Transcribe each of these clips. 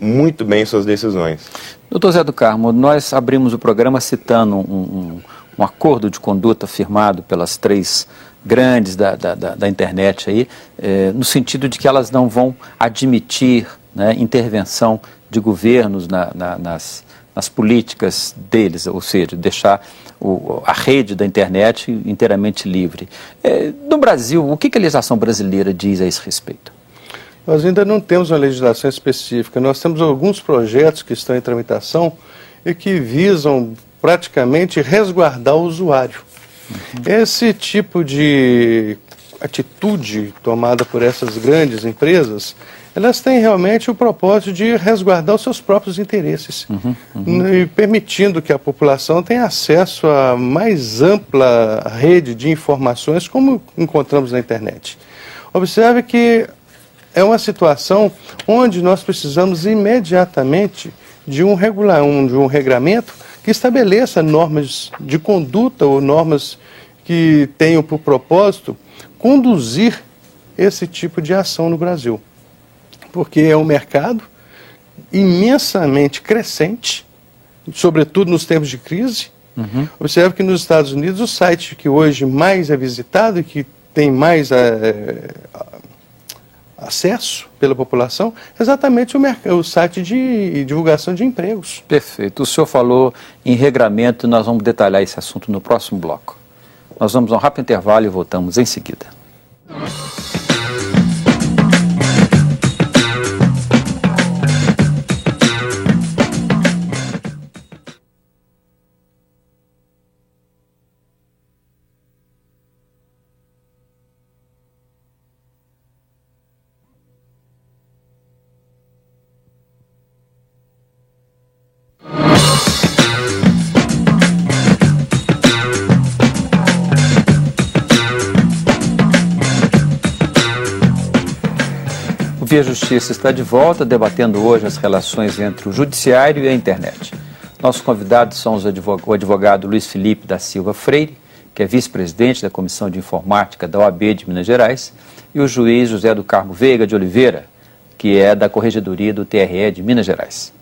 muito bem suas decisões. Doutor Zé do Carmo, nós abrimos o programa citando um acordo de conduta firmado pelas três grandes da internet aí, no sentido de que elas não vão admitir, né, intervenção de governos nas políticas deles, ou seja, deixar a rede da internet inteiramente livre. No Brasil, o que a legislação brasileira diz a esse respeito? Nós ainda não temos uma legislação específica. Nós temos alguns projetos que estão em tramitação e que visam praticamente resguardar o usuário. Esse tipo de atitude tomada por essas grandes empresas, elas têm realmente o propósito de resguardar os seus próprios interesses, e permitindo que a população tenha acesso à mais ampla rede de informações, como encontramos na internet. Observe que é uma situação onde nós precisamos imediatamente de um regramento que estabeleça normas de conduta ou normas que tenham por propósito conduzir esse tipo de ação no Brasil. Porque é um mercado imensamente crescente, sobretudo nos tempos de crise. Observe que nos Estados Unidos o site que hoje mais é visitado e que tem mais acesso pela população é exatamente o site de divulgação de empregos. Perfeito. O senhor falou em regramento e nós vamos detalhar esse assunto no próximo bloco. Nós vamos a um rápido intervalo e voltamos em seguida. O Via Justiça está de volta, debatendo hoje as relações entre o judiciário e a internet. Nossos convidados são o advogado Luiz Felipe da Silva Freire, que é vice-presidente da Comissão de Informática da OAB de Minas Gerais, e o juiz José do Carmo Veiga de Oliveira, que é da Corregedoria do TRE de Minas Gerais.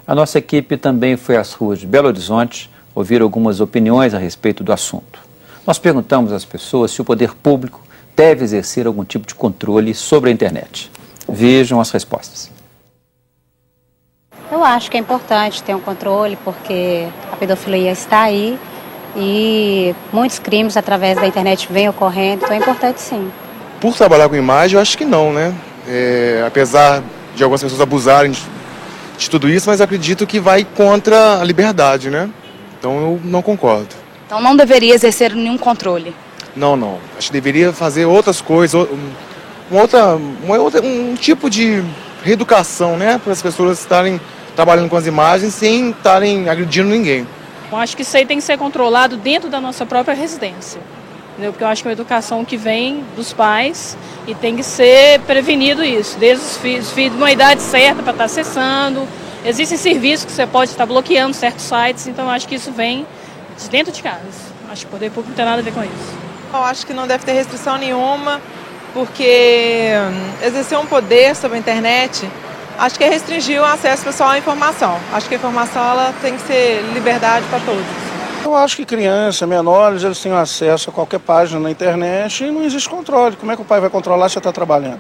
A nossa equipe também foi às ruas de Belo Horizonte ouvir algumas opiniões a respeito do assunto. Nós perguntamos às pessoas se o poder público deve exercer algum tipo de controle sobre a internet. Vejam as respostas. Eu acho que é importante ter um controle, porque a pedofilia está aí e muitos crimes através da internet vêm ocorrendo, então é importante sim. Por trabalhar com imagem, eu acho que não, né? Apesar de algumas pessoas abusarem de tudo isso, mas acredito que vai contra a liberdade, né? Então eu não concordo. Então não deveria exercer nenhum controle? Não. Acho que deveria fazer outras coisas, um tipo de reeducação, né? Para as pessoas estarem trabalhando com as imagens sem estarem agredindo ninguém. Eu acho que isso aí tem que ser controlado dentro da nossa própria residência, entendeu? Porque eu acho que é uma educação que vem dos pais e tem que ser prevenido isso, desde os filhos de uma idade certa para estar acessando. Existem serviços que você pode estar bloqueando certos sites, então eu acho que isso vem de dentro de casa. Acho que o poder público não tem nada a ver com isso. Eu acho que não deve ter restrição nenhuma, porque exercer um poder sobre a internet, acho que é restringir o acesso pessoal à informação. Acho que a informação ela tem que ser liberdade para todos. Eu acho que crianças, menores, eles têm acesso a qualquer página na internet e não existe controle. Como é que o pai vai controlar se você está trabalhando?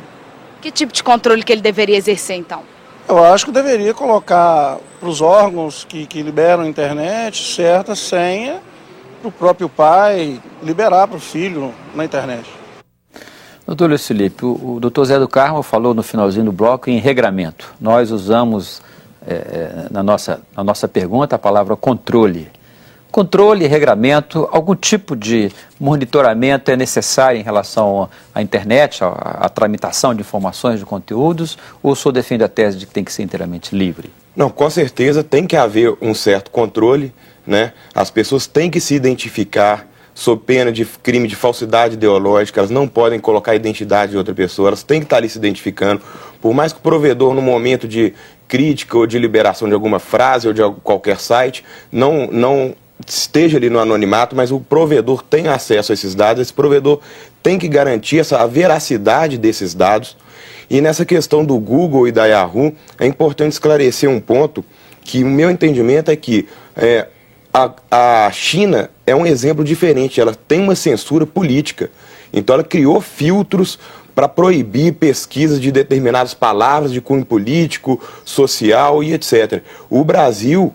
Que tipo de controle que ele deveria exercer, então? Eu acho que deveria colocar para os órgãos que liberam a internet certa senha para o próprio pai liberar para o filho na internet. Doutor Luiz Felipe, o doutor Zé do Carmo falou no finalzinho do bloco em regramento. Nós usamos na nossa pergunta a palavra controle. Controle e regramento, algum tipo de monitoramento é necessário em relação à internet, à tramitação de informações, de conteúdos, ou o senhor defende a tese de que tem que ser inteiramente livre? Não, com certeza tem que haver um certo controle, né? As pessoas têm que se identificar sob pena de crime de falsidade ideológica, elas não podem colocar a identidade de outra pessoa, elas têm que estar ali se identificando. Por mais que o provedor, no momento de crítica ou de liberação de alguma frase ou de qualquer site, não esteja ali no anonimato, mas o provedor tem acesso a esses dados, esse provedor tem que garantir a veracidade desses dados E nessa questão do Google e da Yahoo, é importante esclarecer um ponto que o meu entendimento é que a China é um exemplo diferente, ela tem uma censura política. Então ela criou filtros para proibir pesquisas de determinadas palavras de cunho político, social e etc. O Brasil,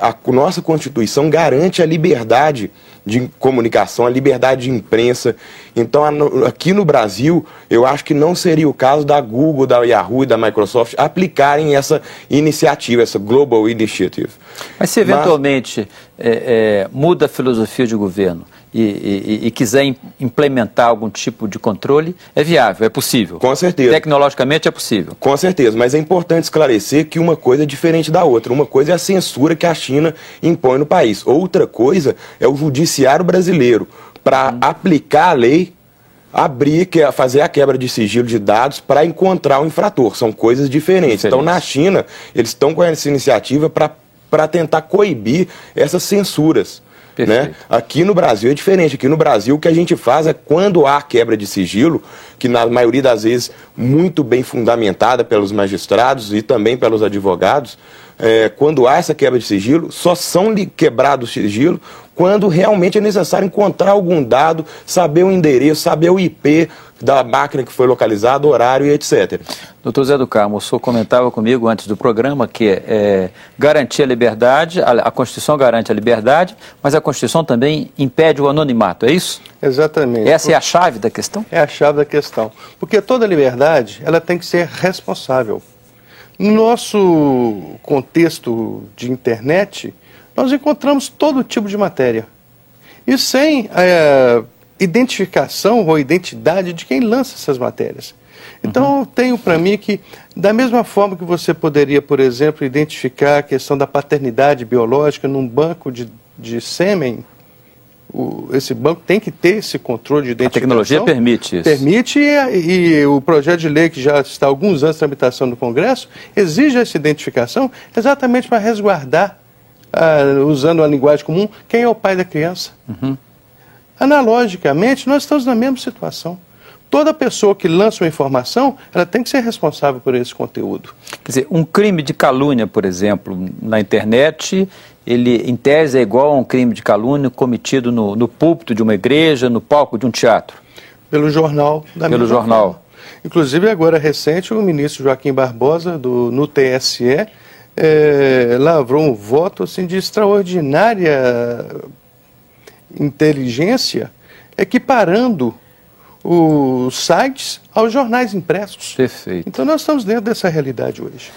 a nossa Constituição garante a liberdade de comunicação, a liberdade de imprensa. Então, aqui no Brasil, eu acho que não seria o caso da Google, da Yahoo e da Microsoft aplicarem essa iniciativa, essa Global Initiative. Mas se eventualmente muda a filosofia de governo e quiser implementar algum tipo de controle, é viável, é possível? Com certeza. Tecnologicamente é possível? Com certeza, mas é importante esclarecer que uma coisa é diferente da outra. Uma coisa é a censura que a China impõe no país. Outra coisa é o judiciário brasileiro, para aplicar a lei, fazer a quebra de sigilo de dados para encontrar o infrator. São coisas diferentes. Então, na China, eles estão com essa iniciativa para tentar coibir essas censuras. Né? Aqui no Brasil é diferente. Aqui no Brasil o que a gente faz é, quando há quebra de sigilo, que na maioria das vezes muito bem fundamentada pelos magistrados e também pelos advogados, quando há essa quebra de sigilo, só são quebrados o sigilo quando realmente é necessário encontrar algum dado, saber o endereço, saber o IP da máquina que foi localizada, horário e etc. Doutor Zé do Carmo, o senhor comentava comigo antes do programa que garantir a liberdade, a Constituição garante a liberdade, mas a Constituição também impede o anonimato, é isso? Exatamente. Essa é a chave da questão? É a chave da questão. Porque toda liberdade, ela tem que ser responsável. No nosso contexto de internet, nós encontramos todo tipo de matéria. E sem identificação ou identidade de quem lança essas matérias. Então, eu tenho para mim que, da mesma forma que você poderia, por exemplo, identificar a questão da paternidade biológica num banco de sêmen, esse banco tem que ter esse controle de identificação. A tecnologia permite isso. Permite, e o projeto de lei que já está há alguns anos em tramitação no Congresso exige essa identificação exatamente para resguardar, usando a linguagem comum, quem é o pai da criança. Analogicamente, nós estamos na mesma situação. Toda pessoa que lança uma informação, ela tem que ser responsável por esse conteúdo. Quer dizer, um crime de calúnia, por exemplo, na internet, ele, em tese, é igual a um crime de calúnia cometido no púlpito de uma igreja, no palco de um teatro. Pelo jornal. Pelo jornal. Forma. Inclusive, agora recente, o ministro Joaquim Barbosa, no TSE, lavrou um voto assim, de extraordinária inteligência, equiparando os sites aos jornais impressos. Perfeito. Então nós estamos dentro dessa realidade hoje.